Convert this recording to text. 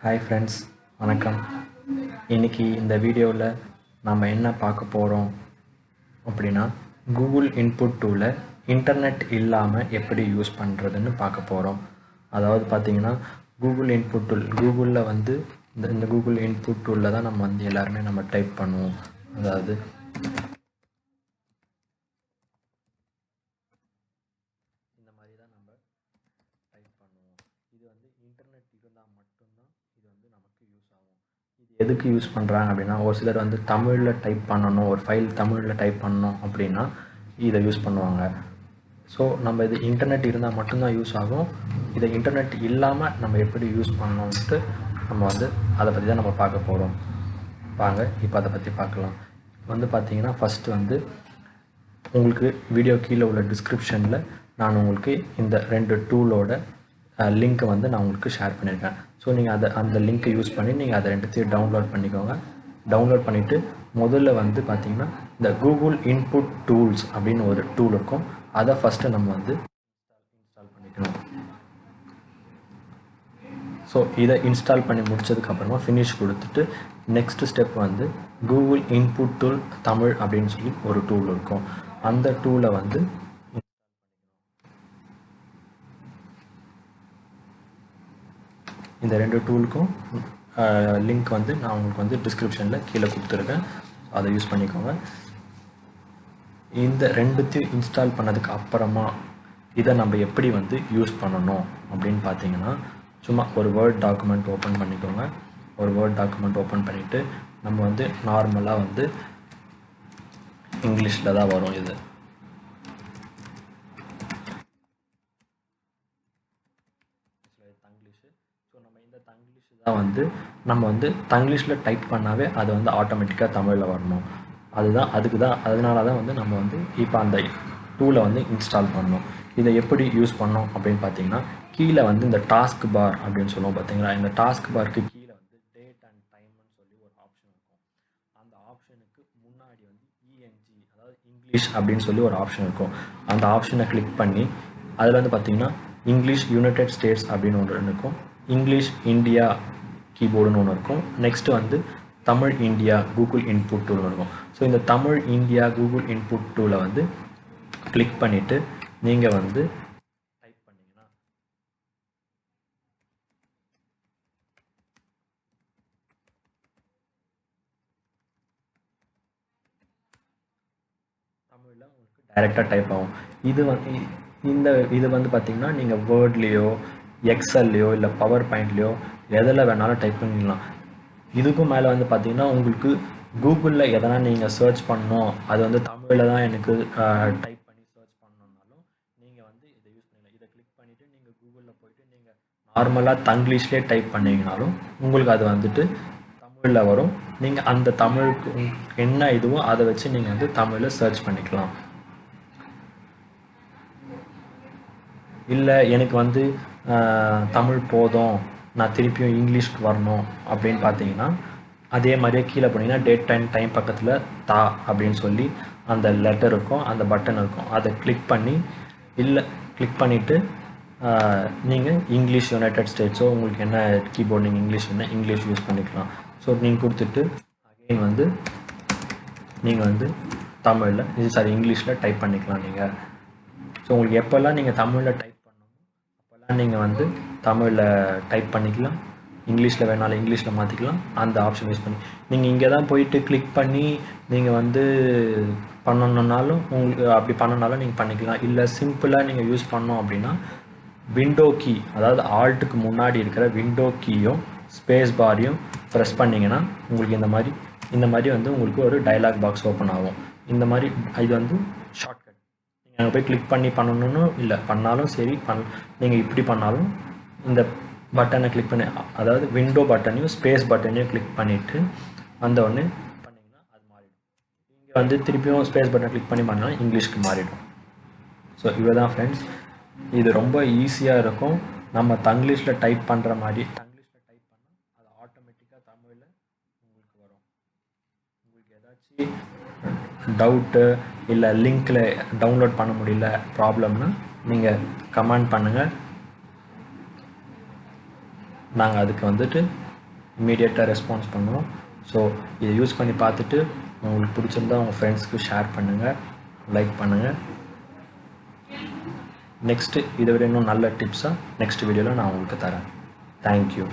Hi friends, வணக்கம். இன்றைக்கி இந்த வீடியோவில் நம்ம என்ன பார்க்க போகிறோம் அப்படின்னா, கூகுள் இன்புட் டூலை இன்டர்நெட் இல்லாமல் எப்படி யூஸ் பண்ணுறதுன்னு பார்க்க போகிறோம். அதாவது பார்த்திங்கன்னா, கூகுள் இன்புட் டூல் கூகுளில் வந்து இந்த கூகுள் இன்புட் டூலில் தான் நம்ம வந்து எல்லாருமே நம்ம டைப் பண்ணுவோம். அதாவது இந்த மாதிரி தான் நம்ம டைப் பண்ணுவோம். இது வந்து இன்டர்நெட் இருந்தால் மட்டும்தான் இது வந்து நமக்கு யூஸ் ஆகும். இது எதுக்கு யூஸ் பண்ணுறாங்க அப்படின்னா, ஒரு சிலர் வந்து தமிழில் டைப் பண்ணணும், ஒரு ஃபைல் தமிழில் டைப் பண்ணணும் அப்படின்னா இதை யூஸ் பண்ணுவாங்க. ஸோ நம்ம இது இன்டர்நெட் இருந்தால் மட்டும்தான் யூஸ் ஆகும். இதை இன்டர்நெட் இல்லாமல் நம்ம எப்படி யூஸ் பண்ணணுன்ட்டு நம்ம வந்து அதை பற்றி தான் நம்ம பார்க்க போகிறோம். வாங்க இப்போ அதை பற்றி பார்க்கலாம். வந்து பார்த்திங்கன்னா, ஃபஸ்ட்டு வந்து உங்களுக்கு வீடியோ கீழே உள்ள டிஸ்கிரிப்ஷனில் நான் உங்களுக்கு இந்த 2 டூலோட லிங்க்கை வந்து நான் உங்களுக்கு ஷேர் பண்ணியிருக்கேன். ஸோ நீங்கள் அந்த லிங்க்கை யூஸ் பண்ணி நீங்கள் அதை 2த்தையும் டவுன்லோட் பண்ணிக்கோங்க. டவுன்லோட் பண்ணிவிட்டு முதல்ல வந்து பார்த்திங்கன்னா இந்த கூகுள் இன்புட் டூல்ஸ் அப்படின்னு ஒரு டூல் இருக்கும். அதை ஃபஸ்ட்டு நம்ம வந்து இன்ஸ்டால் பண்ணிக்கணும். ஸோ இதை இன்ஸ்டால் பண்ணி முடிச்சதுக்கப்புறமா ஃபினிஷ் கொடுத்துட்டு நெக்ஸ்ட் ஸ்டெப் வந்து கூகுள் இன்புட் டூல் தமிழ் அப்படின்னு சொல்லி ஒரு டூல் இருக்கும். அந்த டூலை வந்து இந்த 2 டூலுக்கும் லிங்க் வந்து நான் உங்களுக்கு வந்து டிஸ்கிரிப்ஷனில் கீழே கொடுத்துருக்கேன். அதை யூஸ் பண்ணிக்கோங்க. இந்த 2த்தையும் இன்ஸ்டால் பண்ணதுக்கு அப்புறமா இதை நம்ம எப்படி வந்து யூஸ் பண்ணணும் அப்படின்னு பார்த்தீங்கன்னா, சும்மா ஒரு வேர்ட் டாக்குமெண்ட் ஓப்பன் பண்ணிக்கோங்க. ஒரு வேர்ட் டாக்குமெண்ட் ஓப்பன் பண்ணிவிட்டு நம்ம வந்து நார்மலாக வந்து இங்கிலீஷில் தான் வரும். இது தங்கிலீஷு. ஸோ நம்ம இந்த தங்கிலீஷு தான் வந்து நம்ம வந்து தங்கிலீஷில் டைப் பண்ணாவே அது வந்து ஆட்டோமேட்டிக்காக தமிழில் வரணும். அதனால தான் வந்து நம்ம வந்து இப்போ அந்த டூலை வந்து இன்ஸ்டால் பண்ணணும். இதை எப்படி யூஸ் பண்ணோம் அப்படின்னு பார்த்தீங்கன்னா, கீழே வந்து இந்த டாஸ்க் பார் அப்படின்னு சொல்லுவோம் பார்த்தீங்களா. இந்த டாஸ்க் பாருக்கு கீழே வந்து டேட் அண்ட் டைம்னு சொல்லி ஒரு ஆப்ஷன் இருக்கும். அந்த ஆப்ஷனுக்கு முன்னாடி வந்து இஎன்ஜி, அதாவது இங்கிலீஷ் அப்படின்னு சொல்லி ஒரு ஆப்ஷன் இருக்கும். அந்த ஆப்ஷனை கிளிக் பண்ணி அதில் வந்து பார்த்திங்கன்னா இங்கிலீஷ் யுனைடெட் ஸ்டேட்ஸ் அப்படின்னு ஒன்று இருக்கும். இங்கிலீஷ் இந்தியா கீபோர்டுன்னு ஒன்று இருக்கும். நெக்ஸ்ட்டு வந்து Tamil India Google input tool இருக்கும். ஸோ இந்த தமிழ் இந்தியா கூகுள் இன்புட் டூலை வந்து கிளிக் பண்ணிவிட்டு நீங்கள் வந்து டைப் பண்ணிங்கன்னா தமிழில் உங்களுக்கு டைரெக்டாக டைப் ஆகும். இது வந்து பார்த்திங்கன்னா நீங்கள் வேர்ட்லேயோ எக்ஸல்லையோ இல்லை பவர் பாயிண்ட்லேயோ எதில் வேணாலும் டைப் பண்ணிக்கலாம். இதுக்கும் மேலே வந்து பார்த்திங்கன்னா, உங்களுக்கு கூகுளில் எதனா நீங்கள் சர்ச் பண்ணணும், அது வந்து தமிழில் தான் எனக்கு டைப் பண்ணி சர்ச் பண்ணணுன்னாலும் நீங்கள் வந்து இதை யூஸ் பண்ணிக்கலாம். இதை கிளிக் பண்ணிவிட்டு நீங்கள் கூகுளில் போய்ட்டு நீங்கள் நார்மலாக தங்கிலீஷ்லேயே டைப் பண்ணிங்கனாலும் உங்களுக்கு அது வந்துட்டு தமிழில் வரும். நீங்கள் அந்த தமிழுக்கு என்ன இதுவோ அதை வச்சு நீங்கள் வந்து தமிழில் சர்ச் பண்ணிக்கலாம். இல்லை எனக்கு வந்து தமிழ் போதும், நான் திருப்பியும் இங்கிலீஷ்க்கு வரணும் அப்படின்னு பார்த்தீங்கன்னா, அதே மாதிரியே கீழே போனீங்கன்னா டேட் அண்ட் டைம் பக்கத்தில் தா அப்படின்னு சொல்லி அந்த லெட்டர் இருக்கும், அந்த பட்டன் இருக்கும். அதை கிளிக் பண்ணிவிட்டு நீங்கள் இங்கிலீஷ் யுனைடெட் ஸ்டேட்ஸோ உங்களுக்கு என்ன கீபோர்டு நீங்கள் இங்கிலீஷ் யூஸ் பண்ணிக்கலாம். ஸோ நீங்கள் கொடுத்துட்டு அகெயின் வந்து நீங்கள் வந்து இங்கிலீஷில் டைப் பண்ணிக்கலாம் நீங்கள். ஸோ உங்களுக்கு எப்போல்லாம் நீங்கள் தமிழில் டைப் பண்ணணும் அப்போல்லாம் நீங்கள் வந்து தமிழில் டைப் பண்ணிக்கலாம். இங்கிலீஷில் வேணாலும் இங்கிலீஷில் மாற்றிக்கலாம். அந்த ஆப்ஷன் யூஸ் பண்ணி நீங்கள் இங்கே தான் போயிட்டு கிளிக் பண்ணி நீங்கள் வந்து பண்ணணுன்னாலும் உங்களுக்கு அப்படி பண்ணனாலும் நீங்கள் பண்ணிக்கலாம். இல்லை சிம்பிளாக நீங்கள் யூஸ் பண்ணோம் அப்படின்னா விண்டோ கீ, அதாவது ஆல்ட்டுக்கு முன்னாடி இருக்கிற விண்டோ கீயும் ஸ்பேஸ் பாரையும் ப்ரெஸ் பண்ணிங்கன்னா உங்களுக்கு இந்த மாதிரி வந்து உங்களுக்கு ஒரு டயலாக் பாக்ஸ் ஓப்பன் ஆகும். இந்த மாதிரி இது வந்து ஷார்ட்கட். நீங்கள் அங்கே போய் கிளிக் பண்ணி பண்ணணுன்னு இல்லை, பண்ணாலும் சரி நீங்கள் இப்படி பண்ணாலும் இந்த பட்டனை கிளிக் பண்ணி, அதாவது விண்டோ பட்டனையும் ஸ்பேஸ் பட்டனையும் கிளிக் பண்ணிவிட்டு வந்தோடனே பண்ணிங்கன்னா அது மாறிடும். இங்கே வந்து திருப்பியும் ஸ்பேஸ் பட்டன் கிளிக் பண்ணி பண்ணாலும் இங்கிலீஷ்க்கு மாறிடும். ஸோ இவ்வளோ தான் ஃப்ரெண்ட்ஸ். இது ரொம்ப ஈஸியாக இருக்கும். நம்ம தங்கிலீஷில் டைப் பண்ணுற மாதிரி தங்கிலீஷில் டைப் பண்ணால் அது ஆட்டோமேட்டிக்காக தமிழில் உங்களுக்கு வரும். உங்களுக்கு ஏதாச்சும் டவுட்டு இல்லை லிங்க்கில் டவுன்லோட் பண்ண முடியல ப்ராப்ளம்னா நீங்கள் கமெண்ட் பண்ணுங்கள். நாங்கள் அதுக்கு வந்துட்டு இமீடியட்டாக ரெஸ்பான்ஸ் பண்ணும். ஸோ இதை யூஸ் பண்ணி பார்த்துட்டு உங்களுக்கு பிடிச்சிருந்தா உங்கள் ஃப்ரெண்ட்ஸ்க்கு ஷேர் பண்ணுங்கள், லைக் பண்ணுங்கள். நெக்ஸ்ட்டு இதை விட இன்னும் நல்ல டிப்ஸாக நெக்ஸ்ட் வீடியோவில் நான் உங்களுக்கு தரேன். தேங்க்யூ.